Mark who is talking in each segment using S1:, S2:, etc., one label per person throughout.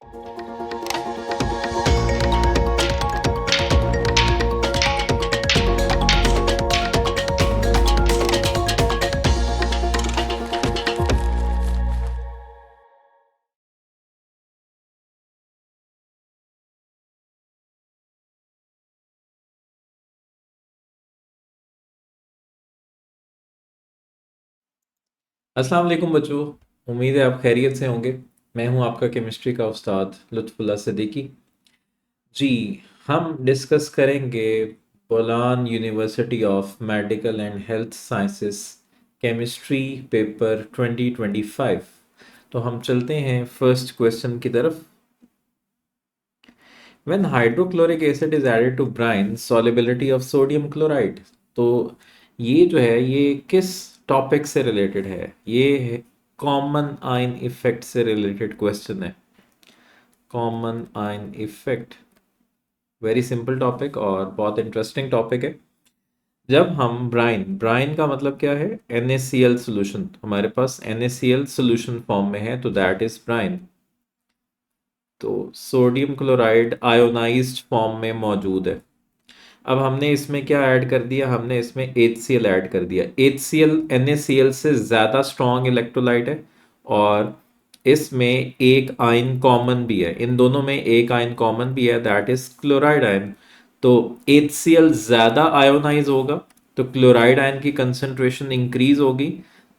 S1: अस्सलाम वालेकुम बच्चों। उम्मीद है आप खैरियत से होंगे। मैं हूं आपका केमिस्ट्री का उस्ताद लुत्फुल्लाह सिद्दीकी जी। हम डिस्कस करेंगे Bolan university of medical and health sciences chemistry paper 2025। तो हम चलते हैं फर्स्ट क्वेश्चन की तरफ। When hydrochloric acid is added to brine solubility of sodium chloride. तो ये जो है ये किस टॉपिक से रिलेटेड है? ये कॉमन आयन इफेक्ट से रिलेटेड क्वेश्चन है। Common ion effect very simple topic और बहुत इंटरेस्टिंग टॉपिक है। जब हम ब्राइन ब्राइन का मतलब क्या है? NaCl सोल्यूशन, हमारे पास NaCl सोल्यूशन फॉर्म में है तो दैट इज ब्राइन। तो सोडियम क्लोराइड आयोनाइज्ड फॉर्म में मौजूद है। अब हमने इसमें क्या ऐड कर दिया? हमने इसमें HCl ऐड कर दिया। HCl NaCl से ज़्यादा स्ट्रॉन्ग इलेक्ट्रोलाइट है और इसमें एक आयन कॉमन भी है। इन दोनों में एक आयन कॉमन भी है, दैट इज क्लोराइड आयन। तो HCl ज़्यादा आयोनाइज होगा तो क्लोराइड आयन की कंसंट्रेशन इंक्रीज होगी।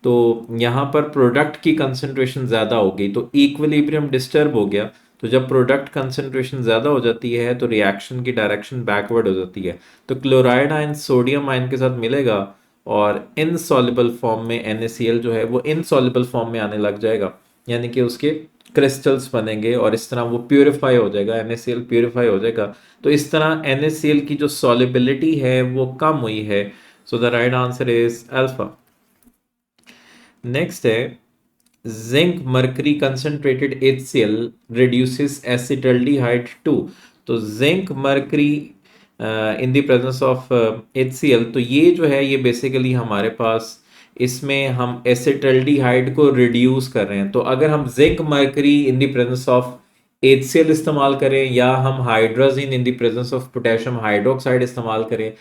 S1: तो यहाँ पर प्रोडक्ट की कंसंट्रेशन ज़्यादा होगी तो इक्विलिब्रियम डिस्टर्ब हो गया। तो जब प्रोडक्ट कंसंट्रेशन ज़्यादा हो जाती है तो रिएक्शन की डायरेक्शन बैकवर्ड हो जाती है। तो क्लोराइड आयन सोडियम आयन के साथ मिलेगा और इनसॉल्युबल फॉर्म में NaCl जो है वो इनसॉल्युबल फॉर्म में आने लग जाएगा, यानी कि उसके क्रिस्टल्स बनेंगे और इस तरह वो प्योरीफाई हो जाएगा, NaCl प्योरीफाई हो जाएगा। तो इस तरह NaCl की जो सॉल्युबिलिटी है वो कम हुई है। So the right answer is alpha. Next है zinc mercury concentrated HCl reduces acetaldehyde to. तो zinc mercury in the presence of HCl, तो ये जो है ये बेसिकली हमारे पास इसमें हम एसिटल्डिहाइड को रिड्यूस कर रहे हैं। तो अगर हम zinc mercury in the presence of HCl इस्तेमाल करें या हम hydrogen in the presence of potassium hydroxide इस्तेमाल करें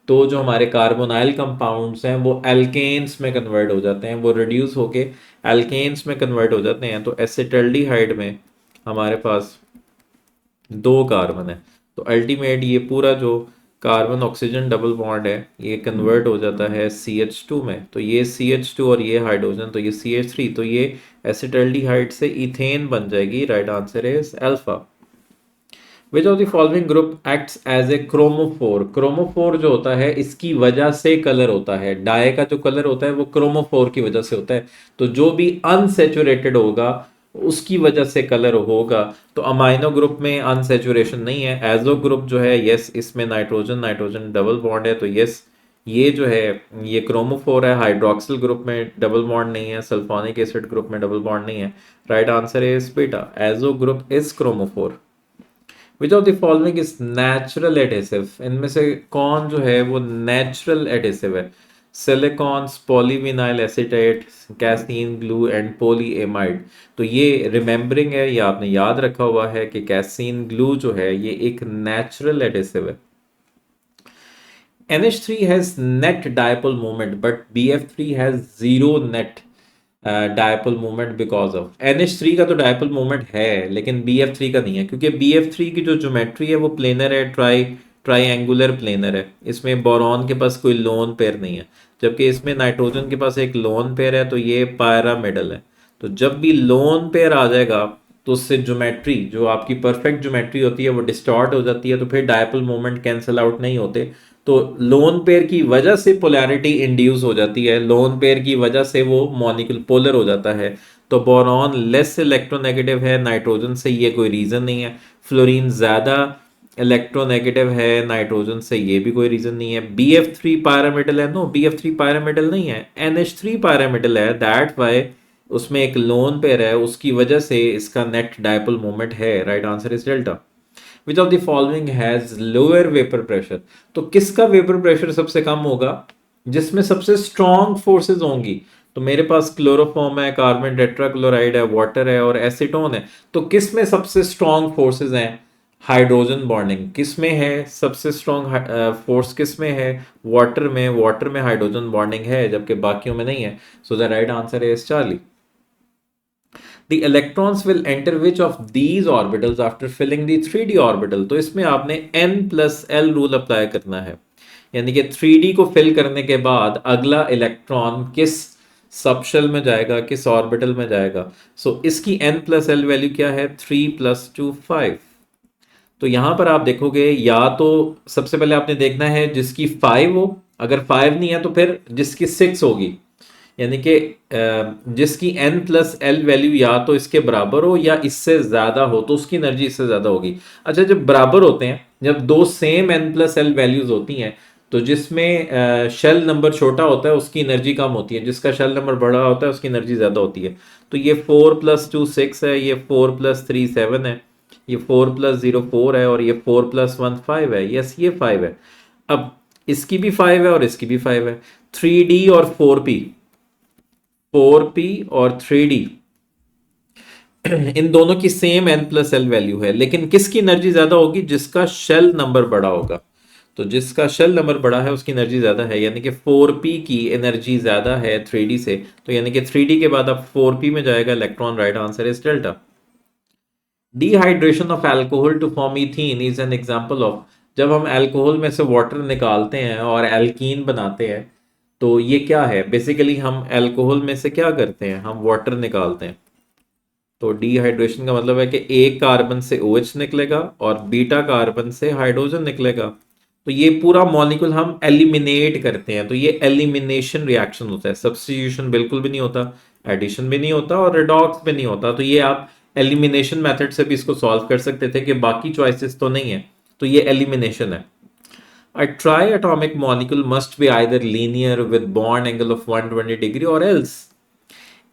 S1: तो जो हमारे कार्बोनाइल कंपाउंड्स हैं वो एल्केन्स में कन्वर्ट हो जाते हैं, वो रिड्यूस होके एल्केन्स में कन्वर्ट हो जाते हैं। तो एसिटल्डिहाइड में हमारे पास दो कार्बन है तो अल्टीमेट ये पूरा जो कार्बन ऑक्सीजन डबल बॉन्ड है ये कन्वर्ट हो जाता है CH2 में। तो ये CH2 और ये हाइड्रोजन तो ये CH3, तो ये एसिटल्डिहाइड से इथेन बन जाएगी। Right answer is alpha. Which of the following group acts as a chromophore. Chromophore जो होता है इसकी वजह से कलर होता है, डाई का जो कलर होता है वो क्रोमोफोर की वजह से होता है। तो जो भी अनसेचुरेटेड होगा उसकी वजह से कलर होगा। तो अमाइनो ग्रुप में अनसेचुरेशन नहीं है। एजो ग्रुप जो है यस इसमें नाइट्रोजन नाइट्रोजन डबल बॉन्ड है तो यस ये जो है ये क्रोमोफोर है। हाइड्रोक्सिल ग्रुप में डबल बॉन्ड नहीं है, सल्फोनिक एसिड ग्रुप में डबल बॉन्ड नहीं है। राइट आंसर इज बेटा azo group is chromophore. Which of the following is natural adhesive. इनमें से कौन जो है वो नेचुरल एडेसिव है? Silicones, polyvinyl acetate, casein glue and polyamide. तो ये रिमेंबरिंग है, ये आपने याद रखा हुआ है कि कैसीन ग्लू जो है ये एक नेचुरल एडेसिव है। NH3 has net dipole moment but BF3 has zero net dipole moment because of. NH3 का तो डायपोल मोमेंट है लेकिन BF3 का नहीं है क्योंकि BF3 की जो ज्योमेट्री है वो प्लेनर है, ट्राईएंगुलर प्लेनर है। इसमें बोरॉन के पास कोई लोन पेयर नहीं है, जबकि इसमें नाइट्रोजन के पास एक लोन पेयर है तो ये पायरामिडल है। तो जब भी लोन पेयर आ जाएगा तो उससे ज्योमेट्री जो आपकी परफेक्ट ज्योमेट्री होती है वो डिस्टॉर्ट हो जाती है, तो फिर डायपोल मोमेंट कैंसिल आउट नहीं होते। तो लोन पेयर की वजह से पोलैरिटी इंड्यूस हो जाती है, लोन पेयर की वजह से वो मॉलिक्यूल पोलर हो जाता है। तो बोरॉन लेस इलेक्ट्रोनेगेटिव है नाइट्रोजन से, ये कोई रीजन नहीं है। फ्लोरीन ज्यादा इलेक्ट्रोनेगेटिव है नाइट्रोजन से, ये भी कोई रीजन नहीं है। BF3 पैरामेटल है? नो, BF3 पैरामेटल नहीं है, NH3 पैरामेटल है। दैट वाई उसमें एक लोन पेयर है, उसकी वजह से इसका नेट डायपोल मोमेंट है। Right answer is delta. Which of the following has lower vapour pressure. तो किसका वेपर प्रेशर सबसे कम होगा? जिसमें सबसे स्ट्रॉन्ग फोर्सेस होंगी। तो मेरे पास क्लोरोफॉर्म है, कार्बन टेट्राक्लोराइड है, वाटर है और एसीटोन है। तो किस में सबसे स्ट्रॉन्ग फोर्सेस हैं? Hydrogen bonding. किस में है सबसे स्ट्रॉन्ग फोर्स? किस में है? वाटर में। वाटर में हाइड्रोजन बॉन्डिंग है, जबकि बाकियों में नहीं है। So the right answer is Charlie. The electrons will enter which of these orbitals after filling the 3D orbital? तो इसमें आपने n plus L rule apply करना है, यानी कि 3D को फिल करने के बाद अगला इलेक्ट्रॉन किस सबशेल में जाएगा, किस ऑर्बिटल में जाएगा। सो इसकी n प्लस एल वैल्यू क्या है? 3 प्लस 2 5। तो यहां पर आप देखोगे, या तो सबसे पहले आपने देखना है जिसकी 5 हो, अगर 5 नहीं है तो फिर जिसकी 6 होगी, यानी कि जिसकी n प्लस एल वैल्यू या तो इसके बराबर हो या इससे ज्यादा हो, तो उसकी एनर्जी इससे ज्यादा होगी। अच्छा, जब बराबर होते हैं, जब दो same n plus L values होती हैं, तो जिसमें शेल नंबर छोटा होता है उसकी एनर्जी कम होती है, जिसका शेल नंबर बड़ा होता है उसकी एनर्जी ज्यादा होती है। तो ये 4 प्लस 2 6 है, ये 4 प्लस 3 7 है, ये 4 प्लस 0 4 है और ये 4 प्लस 1 5 है। यस, ये 5 है। अब इसकी भी 5 है और इसकी भी 5 है। 3D और 4P, 4P और 3D इन दोनों की same n plus L value है, लेकिन किसकी एनर्जी ज्यादा होगी? जिसका शेल नंबर बड़ा होगा। तो जिसका शेल नंबर बड़ा है उसकी एनर्जी ज्यादा है, यानी कि 4p की एनर्जी ज्यादा है 3D से। तो यानी कि 3D के बाद अब 4p में जाएगा electron. Right answer is delta. Dehydration of alcohol to form ethene is an example of. जब हम अल्कोहल में से वाटर निकालते हैं और एल्कीन बनाते हैं, तो ये क्या है? बेसिकली हम अल्कोहल में से क्या करते हैं? हम वाटर निकालते हैं। तो डिहाइड्रेशन का मतलब है कि एक कार्बन से OH निकलेगा और बीटा कार्बन से हाइड्रोजन निकलेगा। तो ये पूरा मॉलिक्यूल हम एलिमिनेट करते हैं। तो ये एलिमिनेशन रिएक्शन होता है, सब्स्टिट्यूशन बिल्कुल भी नहीं होता, एडिशन भी नहीं होता और रिडॉक्स भी नहीं होता। तो ये आप एलिमिनेशन मेथड से भी इसको सॉल्व कर सकते थे कि बाकी चॉइसेस तो नहीं है। तो ये एलिमिनेशन है। A triatomic molecule must be either linear with bond angle of 120 degree or else।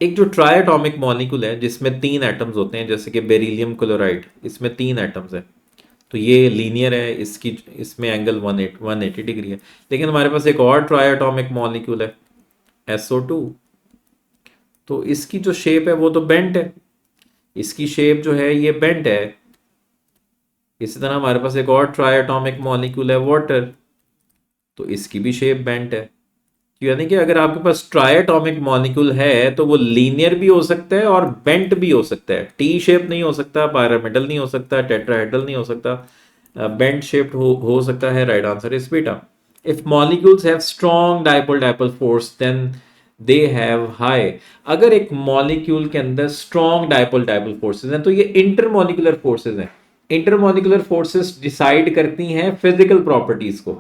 S1: एक जो ट्राइएटॉमिक मॉलिक्यूल है जिसमें 3 एटम्स होते हैं, जैसे कि बेरिलियम क्लोराइड, इसमें 3 एटम्स है, तो ये लीनियर है, इसकी इसमें एंगल 180 डिग्री है। लेकिन हमारे पास एक और ट्राइएटॉमिक मॉलिक्यूल है SO2, तो इसकी जो शेप है वो तो बेंट है, इसकी शेप जो है ये बेंट है। इसी तरह हमारे पास एक और ट्राइएटॉमिक मॉलिक्यूल है वाटर, तो इसकी भी शेप बेंट है। यानी कि अगर आपके पास ट्राइएटॉमिक मॉलिक्यूल है तो वो लीनियर भी हो सकता है और बेंट भी हो सकता है। टी शेप नहीं हो सकता, पिरामिडल नहीं हो सकता, टेट्राहेड्रल नहीं हो सकता, बेंट शेप्ड हो सकता है। Right answer is beta. If molecules have strong dipole dipole force then they have high. अगर एक मॉलिक्यूल के अंदर स्ट्रॉन्ग डाइपोल डाइपोल फोर्सेस हैं तो ये इंटरमॉलिक्यूलर फोर्सेस हैं। इंटरमॉलिक्यूलर फोर्सेस डिसाइड करती हैं फिजिकल प्रॉपर्टीज को।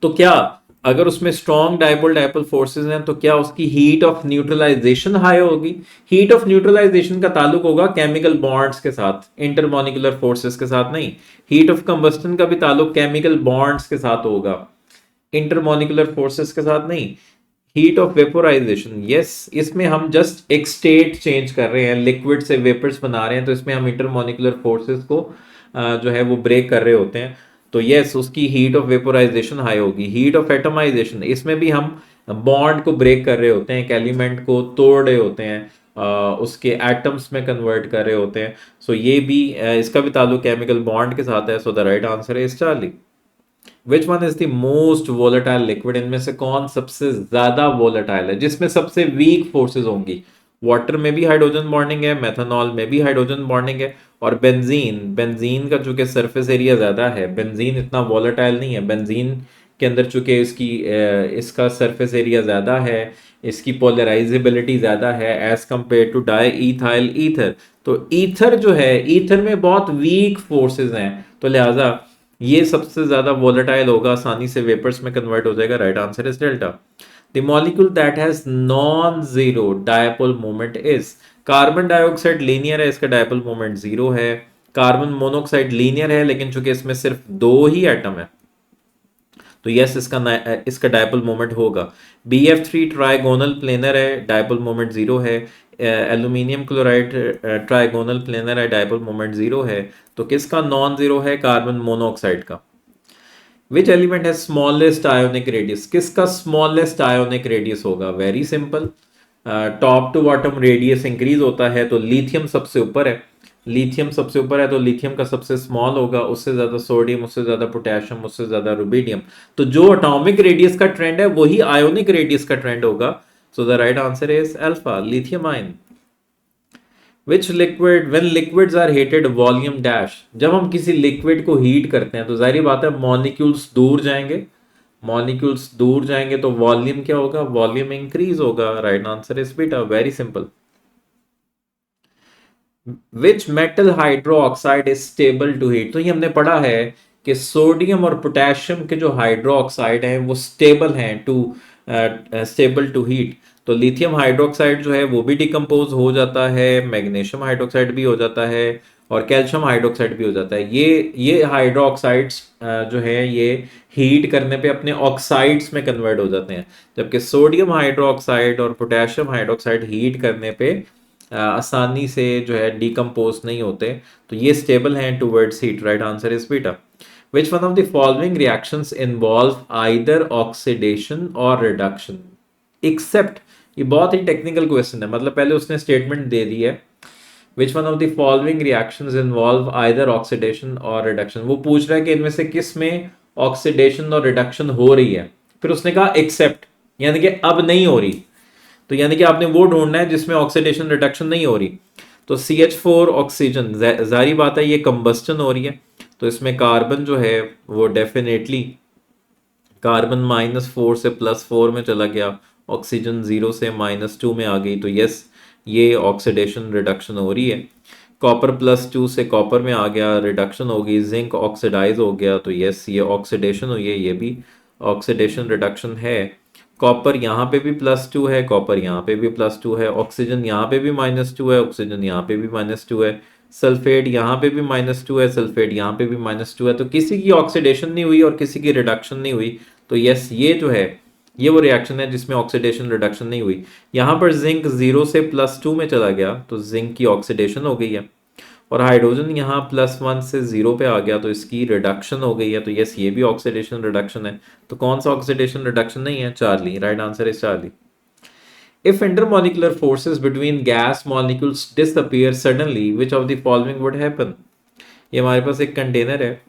S1: तो क्या अगर उसमें स्ट्रॉन्ग डाइपोल डाइपोल फोर्सेस हैं तो क्या उसकी हीट ऑफ न्यूट्रलाइजेशन हाई होगी? हीट ऑफ न्यूट्रलाइजेशन का ताल्लुक होगा केमिकल बॉन्ड्स के साथ, इंटरमॉलिक्यूलर फोर्सेस के साथ नहीं। हीट ऑफ कंबस्टन का भी ताल्लुक केमिकल बॉन्ड्स के साथ होगा, इंटरमॉलिक्यूलर फोर्सेस के साथ नहीं। हीट ऑफ वेपोराइजेशन, यस, इसमें हम जस्ट एक स्टेट चेंज कर रहे हैं, लिक्विड से वेपर्स बना रहे हैं, तो इसमें हम इंटरमॉलिक्यूलर फोर्सेस को जो है वो ब्रेक कर रहे होते हैं। तो यस, उसकी हीट ऑफ वेपोराइजेशन हाई होगी। हीट ऑफ एटमाइजेशन, इसमें भी हम बॉन्ड को ब्रेक कर रहे होते हैं, एक एलिमेंट को तोड़ रहे होते हैं, उसके एटम्स में कन्वर्ट कर रहे होते हैं। सो ये भी इसका भी ताल्लुक केमिकल बॉन्ड के साथ है। So the right answer is Charlie. Which one is the most volatile liquid? इनमें से कौन सबसे ज्यादा वोलेटाइल है, जिसमें सबसे वीक फोर्सेस होंगी? वाटर में भी हाइड्रोजन बॉन्डिंग है, मेथनॉल में भी हाइड्रोजन बॉन्डिंग है, और बेंजीन, बेंजीन का चूंकि सरफेस एरिया ज्यादा है, बेंजीन इतना वोलेटाइल नहीं है। बेंजीन के अंदर चूंकि इसका सरफेस एरिया ज्यादा है, इसकी पोलराइजेबिलिटी ज्यादा है as compare to diethyl ether. तो ईथर जो है, ईथर में बहुत वीक फोर्सेस हैं, तो लिहाजा ये सबसे ज्यादा वोलेटाइल होगा, आसानी से वेपर्स में कन्वर्ट हो जाएगा। Right answer is delta. The molecule that has non zero dipole moment is. Carbon dioxide linear है, इसका डायपोल मोमेंट 0 है। कार्बन मोनोऑक्साइड लीनियर है, लेकिन चूंकि इसमें सिर्फ 2 ही एटम है, तो यस, इसका डायपोल मोमेंट होगा। BF3 ट्राइगोनल प्लेनर है, डायपोल मोमेंट 0 है। एल्यूमिनियम क्लोराइड ट्राइगोनल प्लेनर है, डायपोल मोमेंट 0 है। तो किसका नॉन जीरो है? कार्बन मोनोऑक्साइड का। विच एलिमेंट है स्मॉलेस्ट आयोनिक रेडियस, किसका स्मॉलेस्ट आयोनिक रेडियस होगा? Very simple, top to bottom radius increase होता है तो लिथियम सबसे ऊपर है, लिथियम सबसे ऊपर है तो लिथियम का सबसे स्मॉल होगा, उससे ज्यादा सोडियम, उससे ज्यादा पोटेशियम, उससे ज्यादा रुबिडियम। तो जो एटॉमिक रेडियस का ट्रेंड है वही आयोनिक रेडियस का ट्रेंड होगा। So the right answer is alpha, lithium ion. Which liquid when liquids are heated volume dash, जब हम किसी लिक्विड को हीट करते हैं तो जाहिर बात है मॉलिक्यूल्स दूर जाएंगे, मॉलिक्यूल्स दूर जाएंगे तो वॉल्यूम क्या होगा? वॉल्यूम इंक्रीज होगा। Right answer is beta, very simple. Which metal hydroxide is stable to heat, तो ये हमने पढ़ा है कि सोडियम और पोटेशियम के जो हाइड्रो ऑक्साइड हैं वो स्टेबल हैं टू स्टेबल टू हीट। तो लिथियम हाइड्रोक्साइड जो है वो भी डिकम्पोज हो जाता है, मैग्नीशियम हाइड्रोक्साइड भी हो जाता है और कैल्शियम हाइड्रोक्साइड भी हो जाता है। ये हाइड्रो ऑक्साइड्स जो है ये हीट करने पे अपने ऑक्साइड्स में कन्वर्ट हो जाते हैं, जबकि सोडियम हाइड्रो ऑक्साइड और पोटेशियम हाइड्रोक्साइड हीट करने पे आसानी से जो है डिकम्पोज नहीं होते, तो ये स्टेबल हैं towards heat. Right answer is beta. Which one of the following reactions involve either oxidation और रिडक्शन एक्सेप्ट, ये बहुत ही टेक्निकल क्वेश्चन है, मतलब पहले उसने स्टेटमेंट दे दी है which one of the following reactions involve either oxidation और रिडक्शन, वो पूछ रहा है कि इनमें से किस में ऑक्सीडेशन और रिडक्शन हो रही है, फिर उसने कहा एक्सेप्ट यानी कि अब नहीं हो रही, तो यानी कि आपने वो ढूंढना है जिसमें ऑक्सीडेशन रिडक्शन नहीं हो रही। तो CH4 ऑक्सीजन, जारी बात है ये कंबस्टन हो रही है, तो इसमें कार्बन जो है वो डेफिनेटली कार्बन -4 से +4 में चला गया, ऑक्सीजन 0 से -2 में आ गई, तो यस ये ऑक्सीडेशन रिडक्शन हो रही है। कॉपर +2 से कॉपर में आ गया, रिडक्शन हो गई, जिंक ऑक्सीडाइज हो गया, तो यस ये ऑक्सीडेशन हुई है, ये भी ऑक्सीडेशन रिडक्शन है। कॉपर यहाँ पे भी +2 है, कॉपर यहाँ पे भी +2 है, ऑक्सीजन यहाँ पे भी -2 है, ऑक्सीजन यहाँ पे भी -2 है, सल्फेट यहाँ पे भी -2 है, सल्फेट यहाँ पे भी -2 है, तो किसी की ऑक्सीडेशन नहीं हुई और किसी की रिडक्शन नहीं हुई, तो यस ये जो है ये वो रिएक्शन है जिसमें ऑक्सीडेशन रिडक्शन नहीं हुई। यहाँ पर जिंक 0 से +2 में चला गया तो जिंक की ऑक्सीडेशन हो गई है, और हाइड्रोजन यहाँ +1 से 0 पे आ गया तो इसकी रिडक्शन हो गई है, तो यस ये भी ऑक्सीडेशन रिडक्शन है। तो कौन सा ऑक्सीडेशन रिडक्शन नहीं है? Charlie. Right answer is Charlie. If intermolecular forces between gas molecules disappear suddenly which of the following would happen, ये हमारे पास एक कंटेनर है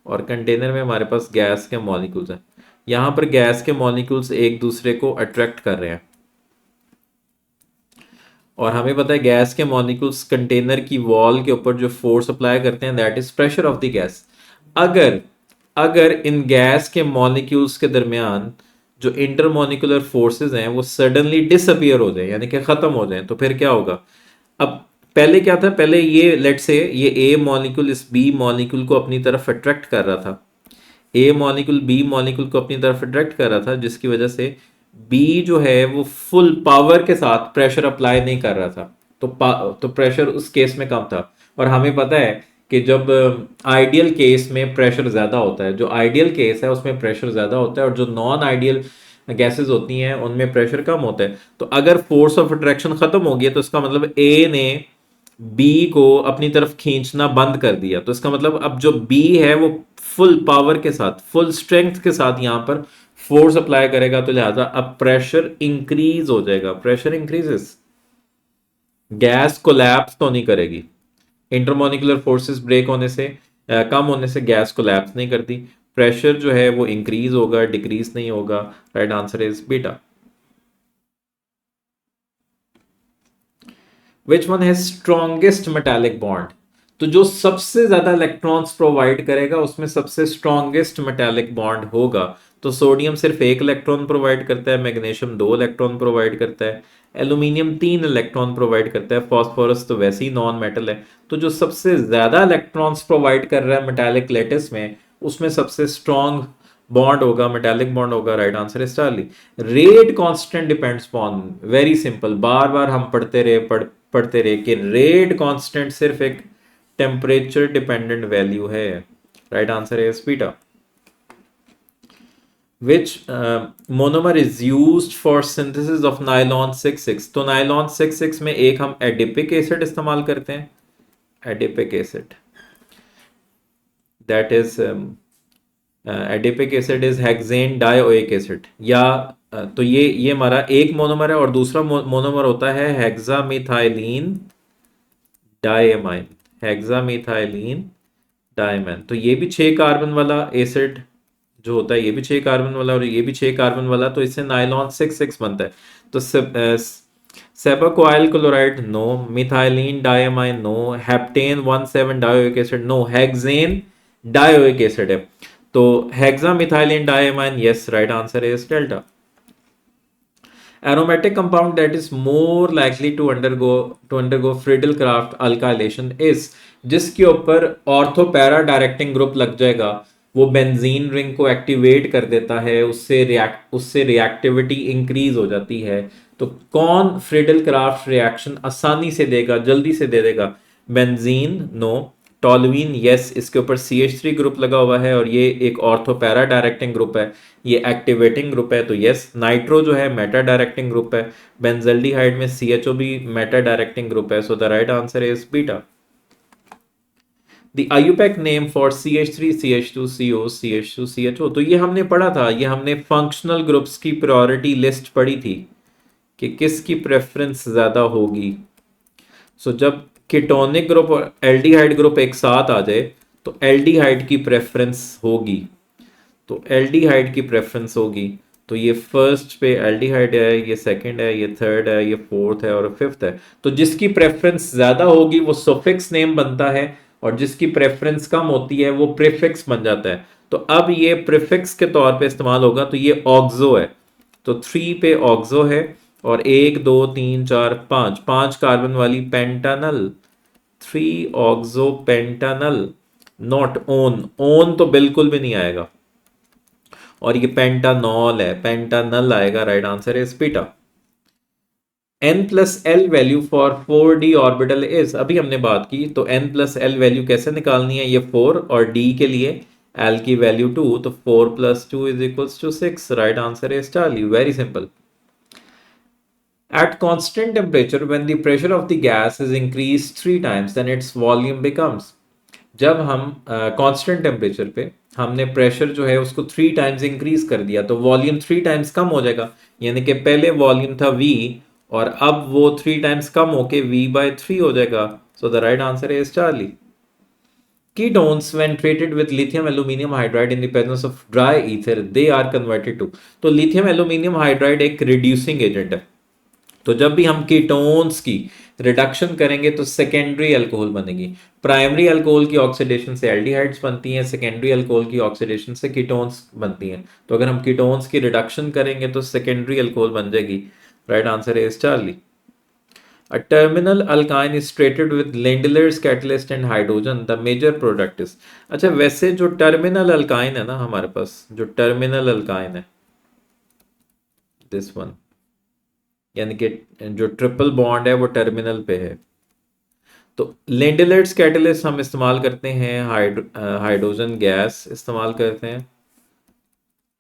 S1: और कंटेनर में हमारे पास गैस के मॉलिक्यूल्स हैं, यहाँ पर गैस के मॉलिक्यूल्स एक दूसरे को अट्रैक्ट कर रहे हैं और हमें पता है गैस के मॉलिक्यूल्स कंटेनर की वॉल के ऊपर जो फोर्स अप्लाई करते हैं that is pressure of the gas. अगर अगर इन गैस के मॉलिक्यूल्स के दरमियान जो इंटरमॉलिक्यूलर फोर्सेस हैं वो सडनली डिसअपीयर हो जाए यानी कि खत्म हो जाए तो फिर क्या होगा? अब पहले क्या था, पहले ये लेट से ये ए मॉलिक्यूल इस बी मॉलिक्यूल को अपनी तरफ अट्रैक्ट कर रहा था, ए मॉलिक्यूल बी मॉलिक्यूल को अपनी तरफ अट्रैक्ट कर रहा था, जिसकी वजह से बी जो है वो फुल पावर के साथ प्रेशर अप्लाई नहीं कर रहा था, तो प्रेशर उस केस में कम था। और हमें पता है कि जब आइडियल केस में प्रेशर ज़्यादा होता है, जो आइडियल केस है उसमें प्रेशर ज़्यादा होता है और जो नॉन आइडियल गैसेस होती हैं उनमें प्रेशर कम होता है। तो अगर फोर्स ऑफ अट्रैक्शन खत्म हो गया तो इसका मतलब ए ने बी को अपनी तरफ खींचना बंद कर दिया, तो इसका मतलब अब जो बी है वो फुल पावर के साथ फुल स्ट्रेंथ के साथ यहाँ पर फोर्स अप्लाई करेगा, तो लिहाजा अब प्रेशर इंक्रीज हो जाएगा, प्रेशर इंक्रीजेस, गैस कोलैप्स तो नहीं करेगी। इंटरमॉलिक्यूलर फोर्सेस ब्रेक होने से कम होने से गैस कोलैप्स नहीं करती, प्रेशर जो है वो इंक्रीज होगा, डिक्रीज नहीं होगा। Right answer is beta. Which one has strongest metallic bond, तो जो सबसे ज्यादा इलेक्ट्रॉन्स प्रोवाइड करेगा उसमें सबसे स्ट्रॉन्गेस्ट मेटालिक बॉन्ड होगा। तो सोडियम सिर्फ 1 इलेक्ट्रॉन प्रोवाइड करता है, मैग्नीशियम 2 इलेक्ट्रॉन प्रोवाइड करता है, एल्यूमिनियम 3 इलेक्ट्रॉन प्रोवाइड करता है, फास्फोरस तो वैसे ही नॉन मेटल है। तो जो सबसे ज्यादा इलेक्ट्रॉन्स प्रोवाइड कर रहा है मेटालिक लेटिस में उसमें सबसे स्ट्रॉन्ग बॉन्ड होगा, मेटालिक बॉन्ड होगा। Right answer is charlie. Rate constant depends on, very simple, बार बार हम पढ़ते रहे कि रेट कांस्टेंट सिर्फ एक टेम्परेचर डिपेंडेंट वैल्यू है। Right answer is beta. which monomer is used for synthesis of nylon 66, तो नायलॉन 66 में एक हम एडिपिक एसिड इस्तेमाल करते हैं, adipic acid that is adipic acid is hexane dioic acid, या तो ये हमारा एक मोनोमर है और दूसरा मोनोमर होता है हेक्सामिथाइलिन डायमाइन, हेक्सामिथाइलिन डायमैन। तो ये भी 6 कार्बन वाला एसिड जो होता है, ये भी 6 कार्बन वाला और ये भी 6 कार्बन वाला, तो इससे नाइलॉन 6 6 बनता है। तो sebacoyl chloride no, methylene diamine no, heptane 17 dioic acid no, hexane dioic acid है। तो hexamethylene diamine, yes, right answer is delta. Aromatic compound that is more likely to undergo Friedel-Crafts alkylation is, जिसके ऊपर ortho para directing group लग जाएगा, वो benzene ring को activate कर देता है, उससे रिएक्टिविटी इंक्रीज हो जाती है। तो कौन फ्रीडल क्राफ्ट रिएक्शन आसानी से देगा, जल्दी से दे देगा? बेंजीन नो, टॉलुइन यस, इसके ऊपर CH3 ग्रुप लगा हुआ है और ये एक ऑर्थो पैरा डायरेक्टिंग ग्रुप है, ये एक्टिवेटिंग ग्रुप है, तो यस। नाइट्रो जो है मेटा डायरेक्टिंग ग्रुप है, बेंजल्डिहाइड में CHO भी मेटा डायरेक्टिंग ग्रुप है, so the right answer is beta. The IUPAC name for CH3 CH2 CO CH2 CHO, तो ये हमने पढ़ा था, ये हमने फंक्शनल ग्रुप्स की प्रायोरिटी लिस्ट पढ़ी थी कि किसकी प्रेफरेंस ज्यादा होगी। सो जब कीटोनिक ग्रुप और एल्डिहाइड ग्रुप एक साथ आ जाए तो एल्डिहाइड की प्रेफरेंस होगी, तो एल्डिहाइड की प्रेफरेंस होगी। तो ये फर्स्ट पे एल्डिहाइड है, ये सेकंड है, ये थर्ड है, ये फोर्थ है और फिफ्थ है। तो जिसकी प्रेफरेंस ज्यादा होगी वो सफिक्स नेम बनता है और जिसकी प्रेफरेंस कम होती है वो प्रीफिक्स बन जाता है। तो अब ये प्रीफिक्स के तौर पे इस्तेमाल होगा, तो ये ऑक्सो है, तो 3 पे ऑक्सो है और 1 2 3 4 5 5 कार्बन वाली पेंटानल, 3 ऑक्सो पेंटानल, नॉट ओन, ओन तो बिल्कुल भी नहीं आएगा, और ये पेंटानॉल है, पेंटानल आएगा, right answer is beta. n plus L value for 4d orbital is, अभी हमने बात की, तो n प्लस एल वैल्यू कैसे निकालनी है, ये 4 और d के लिए l की वैल्यू 2, तो 4 plus 2 is equals to 6, right answer is charlie, very simple. At constant temperature, when the pressure of the gas is increased 3 times, then its volume becomes, जब हम कांस्टेंट टेम्परेचर पे हमने pressure जो है उसको 3 times increase कर दिया तो वॉल्यूम 3 टाइम्स कम हो जाएगा, यानी कि पहले वॉल्यूम था V और अब वो 3 टाइम्स कम होके V/3 हो जाएगा, सो the right answer is Charlie. Ketones when treated with lithium aluminum hydride in the presence of dry ether, they are converted to, तो lithium aluminum hydride एक reducing agent है, तो जब भी हम कीटोन्स की रिडक्शन करेंगे तो सेकेंडरी अल्कोहल बनेगी। प्राइमरी अल्कोहल की ऑक्सीडेशन से एल्डिहाइड्स बनती हैं, सेकेंडरी अल्कोहल की ऑक्सीडेशन से कीटोन्स बनती हैं। तो अगर हम कीटोन्स की रिडक्शन करेंगे तो सेकेंडरी अल्कोहल बन जाएगी, right answer is Charlie. A terminal alkyne is treated with Lindlar's catalyst and hydrogen. The major product is, अच्छा वैसे जो टर्मिनल अल्काइन है ना हमारे पास, जो टर्मिनल अल्काइन है दिस वन, यानी कि जो ट्रिपल बॉन्ड है वो टर्मिनल पे है, तो लेंडलर्स कैटलिस्ट हम इस्तेमाल करते हैं, हाइड्रोजन गैस इस्तेमाल करते हैं,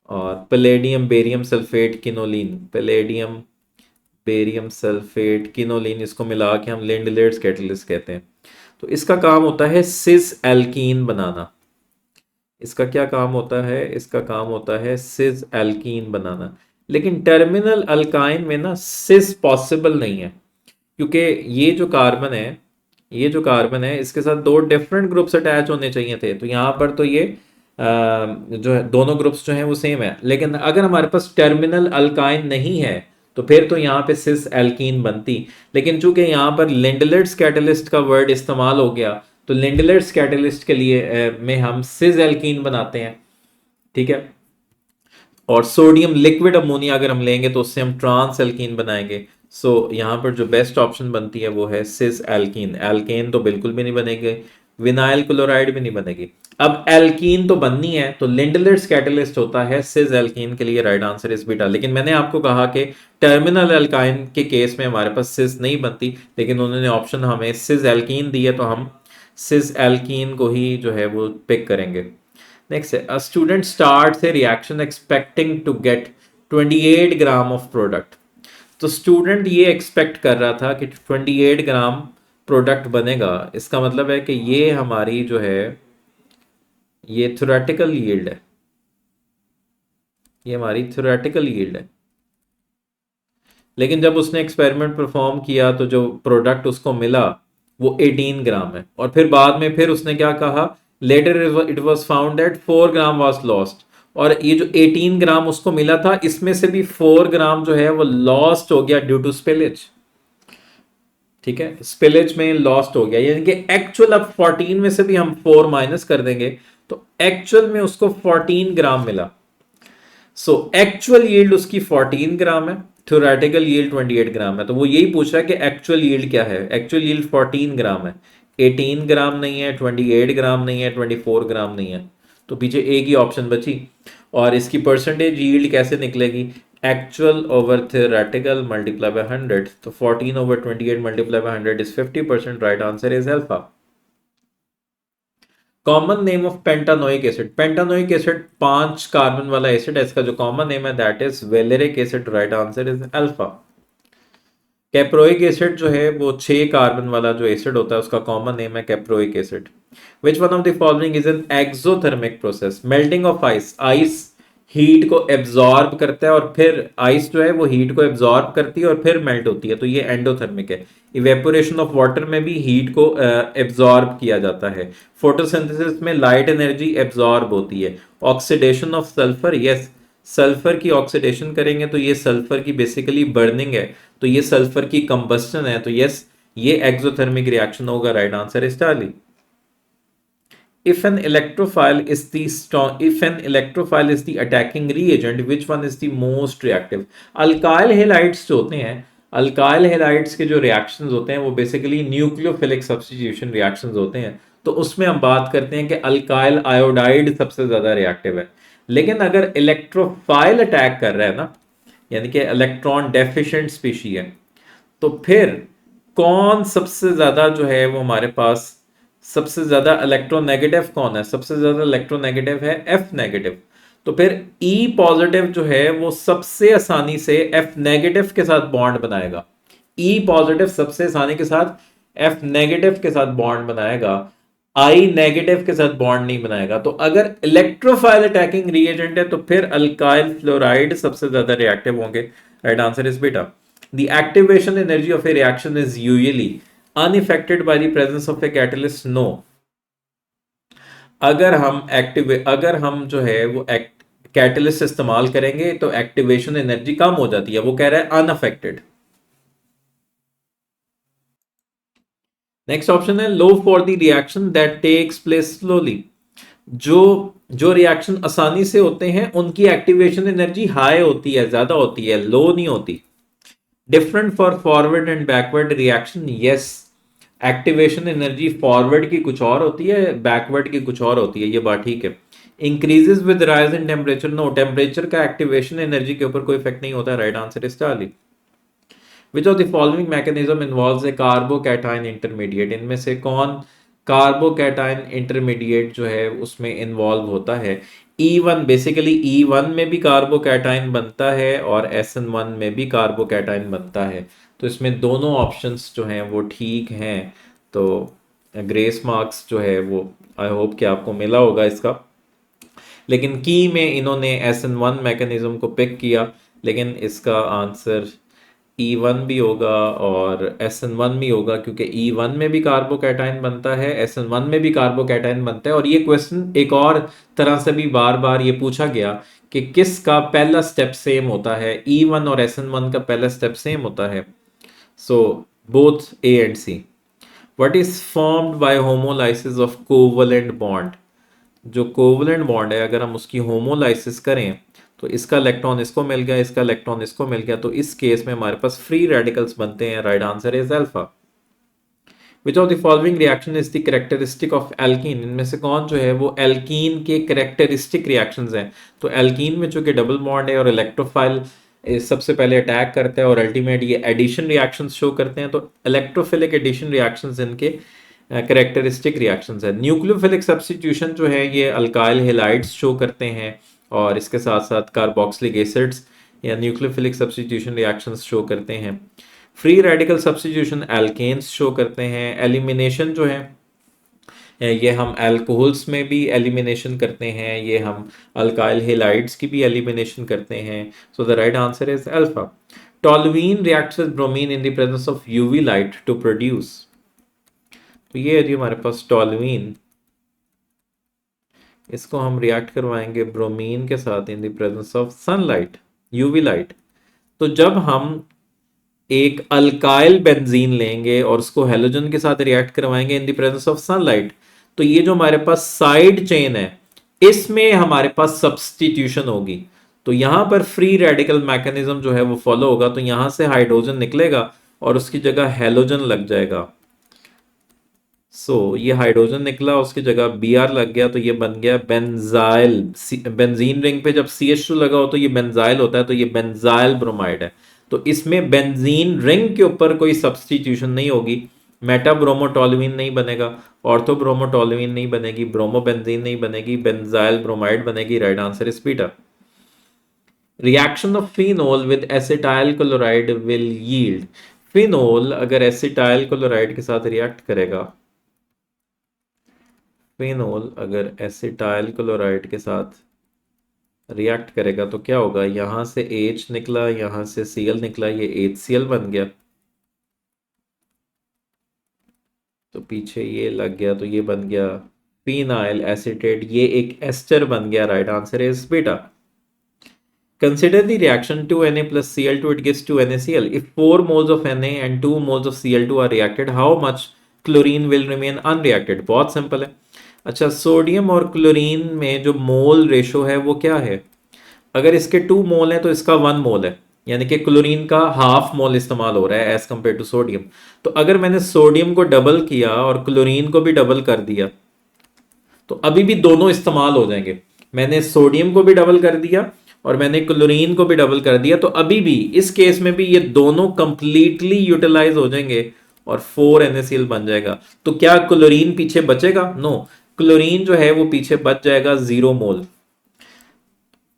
S1: और palladium barium sulphate quinoline, palladium barium sulphate quinoline, इसको मिला के हम लेंडलर्स कैटलिस्ट कहते हैं। तो इसका काम होता है सिस एल्कीन बनाना, इसका क्या काम होता है, इसका काम होता है सिस एल्कीन बनाना। लेकिन टर्मिनल अल्काइन में ना सिस पॉसिबल नहीं है, क्योंकि ये जो कार्बन है, ये जो कार्बन है इसके साथ 2 डिफरेंट ग्रुप्स अटैच होने चाहिए थे, तो यहाँ पर तो ये जो है दोनों ग्रुप्स जो हैं वो सेम है। लेकिन अगर हमारे पास टर्मिनल अल्काइन नहीं है तो फिर तो यहाँ पे सिस एल्कीन बनती, लेकिन चूंकि यहाँ पर लिंडलर्स कैटलिस्ट का वर्ड इस्तेमाल हो गया तो लिंडलर्स कैटलिस्ट के लिए में हम सिस एल्कीन बनाते हैं, ठीक है। और सोडियम लिक्विड अमोनिया अगर हम लेंगे तो उससे हम ट्रांस एल्कीन बनाएंगे। सो यहाँ पर जो बेस्ट ऑप्शन बनती है वो है सिस एल्कीन, एल्केन तो बिल्कुल भी नहीं बनेगी, विनाइल क्लोराइड भी नहीं बनेगी। अब एल्कीन तो बननी है तो लिंडलर्स कैटलिस्ट होता है सिस एल्कीन के लिए, राइट आंसर इज बीटा। लेकिन मैंने आपको कहा कि टर्मिनल एल्काइन के केस में हमारे पास सिस नहीं बनती, लेकिन उन्होंने ऑप्शन हमें सिस एल्कीन दी है तो हम सिस एल्कीन को ही जो है वो पिक करेंगे। नेक्स्ट है, a student starts a reaction expecting to get 28 gram of product. तो स्टूडेंट ये एक्सपेक्ट कर रहा था कि 28 ग्राम प्रोडक्ट बनेगा, इसका मतलब है कि ये हमारी जो है ये थ्योरेटिकल यील्ड है, ये हमारी थ्योरेटिकल यील्ड है। लेकिन जब उसने एक्सपेरिमेंट परफॉर्म किया तो जो प्रोडक्ट उसको मिला वो 18 ग्राम है, और फिर बाद में फिर उसने क्या कहा, later it was found that 4 gram was lost. और ये जो 18 ग्राम उसको मिला था, इसमें से भी 4 ग्राम जो है वो लॉस्ट हो गया ड्यू टू स्पिलेज। ठीक है, स्पिलेज में लॉस्ट हो गया, यानी कि एक्चुअल, अब 14 में से भी हम 4 माइनस कर देंगे तो एक्चुअल में उसको 14 ग्राम मिला। सो एक्चुअल यील्ड उसकी 14 ग्राम है, थ्योरेटिकल यील्ड 28 ग्राम है। तो वो यही पूछ रहा है कि एक्चुअल यील्ड क्या है। एक्चुअल यील्ड 14 ग्राम है, 18 ग्राम नहीं है, 28 ग्राम नहीं है, 24 ग्राम नहीं है। तो पीछे एक ही ऑप्शन बची। और इसकी परसेंटेज यील्ड कैसे निकलेगी, actual over theoretical multiply by 100। तो 14 over 28 multiply by 100 is 50%। Right answer is alpha. Common name of pentanoic acid, pentanoic acid 5 carbon वाला एसिड है, इसका जो कॉमन नेम है that is valeric acid. Right answer is alpha. Caproic acid जो है वो 6 carbon वाला जो एसिड होता है उसका कॉमन नेम है caproic acid. Which one of the following is an exothermic process, melting of ice, ice heat को एब्जॉर्ब करता है और फिर आइस जो है वो हीट को एब्जॉर्ब करती है और फिर मेल्ट होती है, तो ये एंडोथर्मिक है। इवेपोरेशन ऑफ वाटर में भी हीट को एब्जॉर्ब किया जाता है। फोटोसिंथेसिस में लाइट एनर्जी एब्जॉर्ब होती है। Oxidation of sulphur, yes, sulphur की ऑक्सीडेशन करेंगे तो ये सल्फर की बेसिकली बर्निंग है, तो ये सल्फर की कंबस्टन है, तो यस ये एक्सोथर्मिक रिएक्शन होगा। राइट आंसर इज टाली। If an electrophile is the strong, if an electrophile is the attacking reagent, which one is the most reactive? Alkyl halides जो होते हैं, अल्काइल हेलाइड्स के जो रिएक्शंस होते हैं वो बेसिकली न्यूक्लियोफिलिक सब्स्टिट्यूशन रिएक्शंस होते हैं। तो उसमें हम बात करते हैं कि अल्काइल आयोडाइड सबसे ज्यादा रिएक्टिव है। लेकिन अगर इलेक्ट्रोफाइल अटैक कर रहा है ना, यानी कि इलेक्ट्रॉन डेफिशिएंट स्पीशी है, तो फिर कौन सबसे ज्यादा जो है वो हमारे पास सबसे ज्यादा इलेक्ट्रोनेगेटिव कौन है, सबसे ज्यादा इलेक्ट्रोनेगेटिव है एफ नेगेटिव। तो फिर ई पॉजिटिव जो है वो सबसे आसानी से एफ नेगेटिव के साथ बॉन्ड बनाएगा। ई पॉजिटिव सबसे आसानी के साथ एफ नेगेटिव के साथ बॉन्ड बनाएगा, आई नेगेटिव के साथ बॉन्ड नहीं बनाएगा। तो अगर इलेक्ट्रोफाइल अटैकिंग रिएजेंट है तो फिर अल्काइल फ्लोराइड सबसे ज्यादा रिएक्टिव होंगे। राइट आंसर इज बेटा, the activation energy of A reaction is usually unaffected by the presence of a catalyst, no। अगर हम जो है वो कैटलिस्ट इस्तेमाल करेंगे तो एक्टिवेशन एनर्जी कम हो जाती है, वो कह रहा है अनअफेक्टेड। नेक्स्ट ऑप्शन है low for the reaction that takes place slowly, जो जो रिएक्शन आसानी से होते हैं उनकी एक्टिवेशन एनर्जी हाई होती है, ज्यादा होती है, लो नहीं होती। Different for forward and backward reaction, yes, activation energy forward की कुछ और होती है, बैकवर्ड की कुछ और होती है, ये बात ठीक है। Increases with rise in temperature, no, temperature का एक्टिवेशन एनर्जी के ऊपर कोई इफेक्ट नहीं होता। राइट आंसर इज टाली। विच of the following mechanism involves A carbocation intermediate, इनमें से कौन कार्बोकैटायन इंटरमीडिएट जो है उसमें इन्वॉल्व होता है। E1, बेसिकली E1 में भी कार्बोकैटायन बनता है और SN1 में भी कार्बोकैटायन बनता है, तो इसमें दोनों ऑप्शंस जो हैं वो ठीक हैं। तो ग्रेस मार्क्स जो है वो आई होप कि आपको मिला होगा इसका। लेकिन की में इन्होंने SN1 मैकेनिज्म को पिक किया, लेकिन इसका आंसर E1 भी होगा और SN1 भी होगा, क्योंकि E1 में भी कार्बोकैटायन बनता है, SN1 में भी कार्बोकैटायन बनता है। और ये क्वेश्चन एक और तरह से भी बार बार ये पूछा गया कि किसका पहला स्टेप सेम होता है, E1 और SN1 का पहला स्टेप सेम होता है। So both A and C। What is formed by homolysis of covalent bond, जो कोवलेंट बॉन्ड है अगर हम उसकी होमोलाइसिस करें तो इसका इलेक्ट्रॉन इसको मिल गया, इसका इलेक्ट्रॉन इसको मिल गया, तो इस केस में हमारे पास फ्री रेडिकल्स बनते हैं। Right answer is alpha. Which of the following reaction is the characteristic of alkene, इनमें से कौन जो है वो एल्कीन के कैरेक्टरिस्टिक रिएक्शंस हैं। तो एल्कीन में चूंकि डबल बॉन्ड है और इलेक्ट्रोफाइल सबसे पहले अटैक करता है और अल्टीमेट ये एडिशन रिएक्शंस शो करते हैं, तो इलेक्ट्रोफिलिक एडिशन रिएक्शंस इनके कैरेक्टरिस्टिक रिएक्शंस है। न्यूक्लियोफिलिक सब्स्टिट्यूशन जो है ये अल्काइल हेलाइड्स शो करते हैं और इसके साथ साथ कार्बोक्सिलिक एसिड्स या न्यूक्लियोफिलिक सब्स्टिट्यूशन रिएक्शंस शो करते हैं। Free radical substitution alkanes show करते हैं। एलिमिनेशन जो है ये हम अल्कोहल्स में भी एलिमिनेशन करते हैं, ये हम अल्काइल हेलाइड्स की भी एलिमिनेशन करते हैं। So the right answer is alpha. Toluene reacts with bromine in the presence of UV light to produce. तो ये है जी हमारे पास टॉलुइन, इसको हम रिएक्ट करवाएंगे ब्रोमीन के साथ इन the presence of sunlight, UV light. तो जब हम एक अल्काइल बेंजीन लेंगे और उसको हेलोजन के साथ रिएक्ट करवाएंगे इन द प्रेजेंस ऑफ सनलाइट, तो ये जो हमारे पास साइड चेन है इसमें हमारे पास सब्सटीट्यूशन होगी। तो यहां पर फ्री रेडिकल मैकेनिज्म जो है वो फॉलो होगा, तो यहां से हाइड्रोजन निकलेगा और उसकी जगह हेलोजन लग जाएगा। ये हाइड्रोजन निकला, उसकी जगह Br लग गया, तो ये बन गया बेंजाइल। बेंजीन रिंग पे जब CH2 लगा हो तो ये बेंजाइल होता है, तो ये बेंजाइल ब्रोमाइड है। तो इसमें बेंजीन रिंग के ऊपर कोई सब्सटीट्यूशन नहीं होगी, मेटा ब्रोमोटोलुइन नहीं बनेगा, ऑर्थो ब्रोमोटोलुइन नहीं बनेगी, ब्रोमोबेंजीन नहीं बनेगी, बेंजाइल ब्रोमाइड बनेगी। Right answer is beta. Reaction of phenol with acetyl chloride will yield. Phenol अगर एसिटाइल क्लोराइड के साथ रिएक्ट करेगा, फिनोल अगर एसिटाइल क्लोराइड के साथ रिएक्ट करेगा तो क्या होगा, यहां से H निकला, यहां से Cl निकला, ये HCl बन गया, तो पीछे ये लग गया, तो ये बन गया फिनाइल एसीटेट, ये एक एस्टर बन गया। Right answer is beta. Consider the reaction 2Na plus Cl2, it gives 2NaCl. If 4 moles of Na and 2 moles of Cl2 are reacted, how much chlorine will remain unreacted? बहुत simple है। अच्छा, sodium और chlorine में जो mole ratio है वो क्या है? अगर इसके 2 मोल है तो इसका 1 मोल है, यानी कि क्लोरीन का हाफ मोल इस्तेमाल हो रहा है एज कंपेयर टू सोडियम। तो अगर मैंने सोडियम को डबल किया और क्लोरीन को भी डबल कर दिया तो अभी भी दोनों इस्तेमाल हो जाएंगे। मैंने सोडियम को भी डबल कर दिया और मैंने क्लोरीन को भी डबल कर दिया, तो अभी भी इस केस में भी ये दोनों कंप्लीटली यूटिलाइज हो जाएंगे और 4NaCl बन जाएगा। तो क्या क्लोरीन पीछे बचेगा? नो, क्लोरीन जो है वो पीछे बच जाएगा 0 मोल।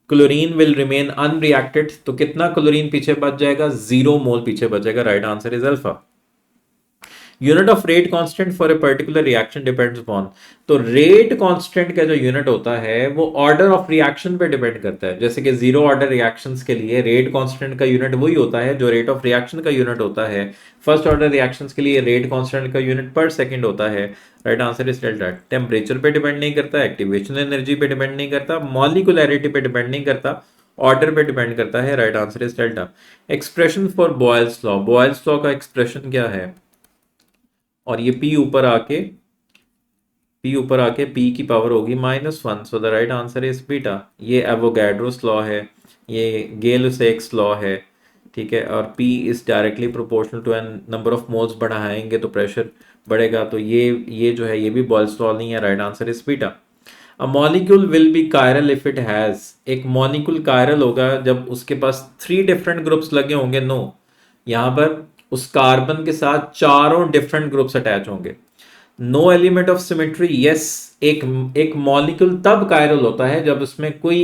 S1: क्लोरीन विल रिमेन अनरिएक्टेड, तो कितना क्लोरीन पीछे बच जाएगा? 0 मोल पीछे बचेगा। Right answer is alpha. Unit of rate constant for a particular reaction depends upon. तो रेट कांस्टेंट का जो यूनिट होता है वो ऑर्डर ऑफ रिएक्शन पे डिपेंड करता है। जैसे कि जीरो ऑर्डर रिएक्शंस के लिए रेट कांस्टेंट का यूनिट वही होता है जो रेट ऑफ रिएक्शन का यूनिट होता है। फर्स्ट ऑर्डर रिएक्शंस के लिए रेट कांस्टेंट का यूनिट पर सेकंड होता है। Right answer is delta. Temperature पे डिपेंड नहीं करता, एक्टिवेशन एनर्जी पे डिपेंड नहीं करता, मॉलिक्यूलैरिटी पे डिपेंड नहीं करता, ऑर्डर पे डिपेंड करता है। Right answer is delta. Expression for Boyle's law, Boyle's law का एक्सप्रेशन क्या है? और ये P ऊपर आके P की पावर होगी -1। So the right answer is beta. ये एवोगैड्रोस लॉ है, ये गेल-लुसाक्स लॉ है, ठीक है। और P is directly proportional to n number of moles बढ़ाएंगे तो प्रेशर बढ़ेगा, तो ये जो है ये भी बॉयल्स लॉ नहीं है। Right answer is beta. A molecule will be chiral if it has, एक मॉलिक्यूल कायरल होगा जब उसके पास 3 डिफरेंट ग्रुप्स लगे होंगे। नो, यहां पर उस कार्बन के साथ चारों डिफरेंट ग्रुप्स अटैच होंगे। No element of symmetry, yes, एक मॉलिक्यूल तब कायरल होता है जब उसमें कोई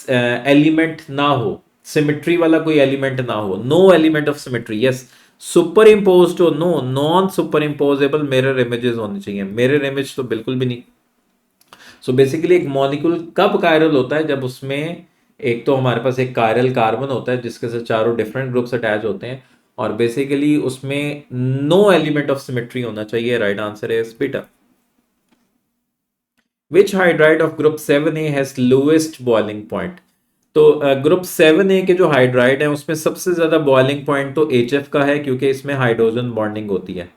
S1: एलिमेंट ना हो, सिमेट्री वाला कोई एलिमेंट ना हो। No element of symmetry, yes. Superimpose हो, no, non superimposable mirror images होनी चाहिए, मिरर इमेज तो बिल्कुल भी नहीं। सो बेसिकली एक मॉलिक्यूल कब कायरल होता है? जब उसमें एक तो हमारे पास एक कायरल कार्बन होता है जिसके साथ चारों डिफरेंट ग्रुप्स अटैच होते हैं, और बेसिकली उसमें नो एलिमेंट ऑफ सिमेट्री होना चाहिए। राइट आंसर है beta. Which hydride of group 7A has lowest boiling point? तो ग्रुप 7A के जो हाइड्राइड है उसमें सबसे ज्यादा बॉइलिंग पॉइंट तो HF का है, क्योंकि इसमें हाइड्रोजन बॉन्डिंग होती है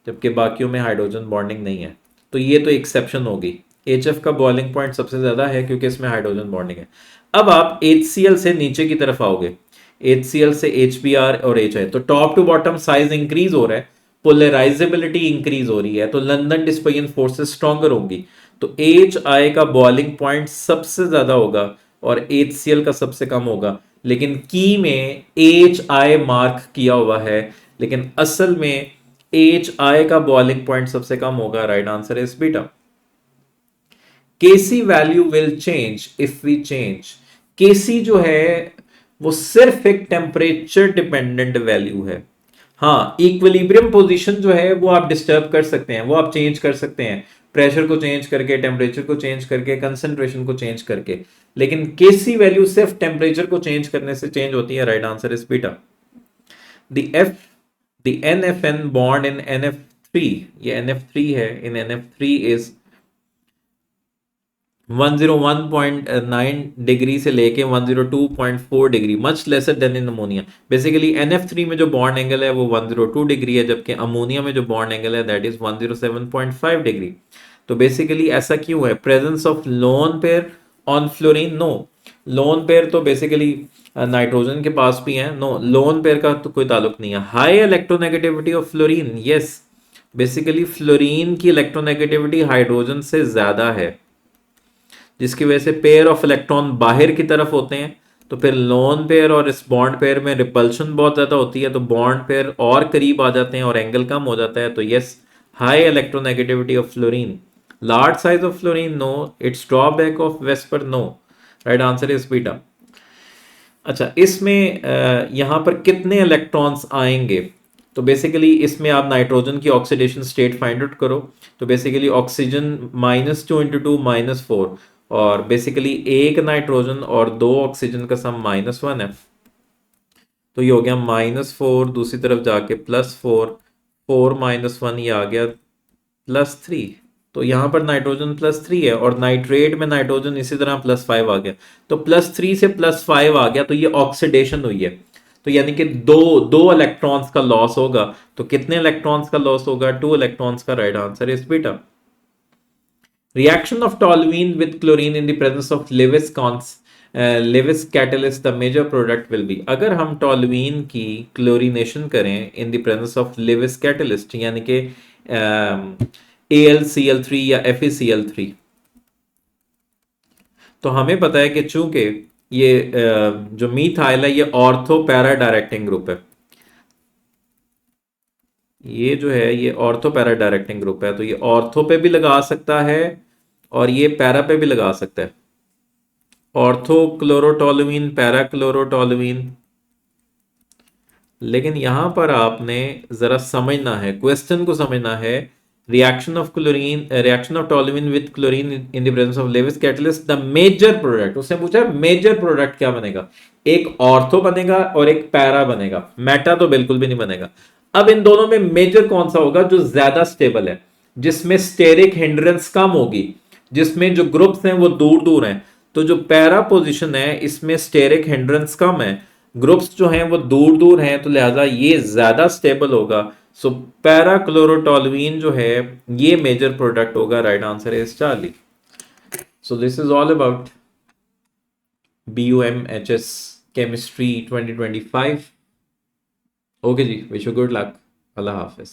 S1: जबकि बाकियों में हाइड्रोजन बॉन्डिंग नहीं है। तो ये तो एक्सेप्शन होगी, HF का बॉइलिंग पॉइंट सबसे ज्यादा है क्योंकि इसमें हाइड्रोजन बॉन्डिंग है। अब आप HCl से नीचे की तरफ आओगे, HCl से HBr और HI, तो top to bottom size increase हो रहा है, पोलराइजेबिलिटी इंक्रीज हो रही है, तो लंदन डिस्पर्जन फोर्सेस स्ट्रॉन्गर होंगी। तो HI का बॉइलिंग पॉइंट सबसे ज्यादा होगा और HCl का सबसे कम होगा, लेकिन की में HI मार्क किया हुआ है, लेकिन असल में HI का बॉइलिंग पॉइंट सबसे कम होगा। Right answer is beta. Kc value will change if we change. Kc जो है वो सिर्फ एक टेम्परेचर डिपेंडेंट वैल्यू है, हाँ, इक्विलिब्रियम पोजीशन जो है वो आप डिस्टर्ब कर सकते हैं, वो आप चेंज कर सकते हैं प्रेशर को चेंज करके, टेम्परेचर को चेंज करके, कंसंट्रेशन को चेंज करके। लेकिन केसी वैल्यू सिर्फ टेम्परेचर को चेंज करने से चेंज होती है। Right answer is beta. The F the NFN bond in NF3, ये NF3 है, इन NF3 इज 101.9 डिग्री से लेके 102.4 degree, much lesser then in ammonia. Basically NF3 में जो बॉन्ड एंगल है वो 102 डिग्री है, जबकि अमोनिया में जो बॉन्ड एंगल है दैट इज 107.5 डिग्री। तो बेसिकली ऐसा क्यों है? Presence of lone pair on fluorine, no. Lone pair तो बेसिकली नाइट्रोजन के पास भी है, नो, लोन पेयर का तो कोई ताल्लुक नहीं है। High electronegativity of fluorine, yes, basically fluorine की इलेक्ट्रोनेगेटिविटी हाइड्रोजन से ज्यादा है, जिसकी वजह से पेयर ऑफ इलेक्ट्रॉन बाहर की तरफ होते हैं। तो फिर लोन पेयर और इस बॉन्ड पेयर में रिपल्शन बहुत ज़्यादा होती है, तो बॉन्ड पेयर और करीब आ जाते हैं और एंगल कम हो जाता है। तो yes, high electronegativity of fluorine. Large size of fluorine, no. It's drawback of VSEPR, no. Right answer is beta. अच्छा, इसमें यहां पर कितने इलेक्ट्रॉन्स आएंगे? तो बेसिकली इसमें आप नाइट्रोजन की ऑक्सीडेशन स्टेट फाइंड आउट करो। तो बेसिकली ऑक्सीजन -2 × 2 -4, और बेसिकली एक नाइट्रोजन और दो ऑक्सीजन का सम -1 है। तो ये हो गया -4, दूसरी तरफ जाके +4, 4 -1 ये आ गया +3। तो यहां पर नाइट्रोजन +3 है, और नाइट्रेट में नाइट्रोजन इसी तरह +5 आ गया। तो +3 से +5 आ गया, तो ये ऑक्सीडेशन हुई है। तो यानी कि दो दो इलेक्ट्रॉन्स का लॉस होगा। तो कितने इलेक्ट्रॉन्स का लॉस होगा? 2 इलेक्ट्रॉन्स का। Right answer is beta. Reaction of toluene with chlorine in the presence of Lewis catalyst, the major product will be। अगर हम टॉलुइन की क्लोरीनेशन करें in the presence of Lewis catalyst, यानी कि AlCl3 या FeCl3, तो हमें पता है कि चूंकि ये जो मीथाइल है ये ऑर्थो पैरा डायरेक्टिंग ग्रुप है, ये जो है ये ऑर्थो पैरा डायरेक्टिंग ग्रुप है, तो ये ऑर्थो पे भी लगा सकता है और ये पैरा पे भी लगा सकता है। Ortho chlorotoluene, para chlorotoluene. लेकिन यहां पर आपने जरा समझना है, क्वेश्चन को समझना है। Reaction of toluene with chlorine in the presence of Lewis catalyst, the major product. उसने पूछा मेजर प्रोडक्ट क्या बनेगा? एक ऑर्थो बनेगा और एक पैरा बनेगा, मेटा तो बिल्कुल भी नहीं बनेगा। अब इन दोनों में मेजर कौन सा होगा? जो ज्यादा स्टेबल है, जिसमें स्टेरिक हिंड्रेंस कम होगी, जिसमें जो ग्रुप्स हैं वो दूर दूर हैं। तो जो पैरा पोजीशन है इसमें स्टेरिक हिंड्रेंस कम है, ग्रुप्स जो हैं वो दूर दूर हैं, तो लिहाजा ये ज्यादा स्टेबल होगा। सो पैरा क्लोरोटोलुइन जो है ये मेजर प्रोडक्ट होगा। Right answer is charlie. So this is all about BUMHS chemistry 2025। Okay जी, विश यू गुड लक। अल्लाह हाफिज।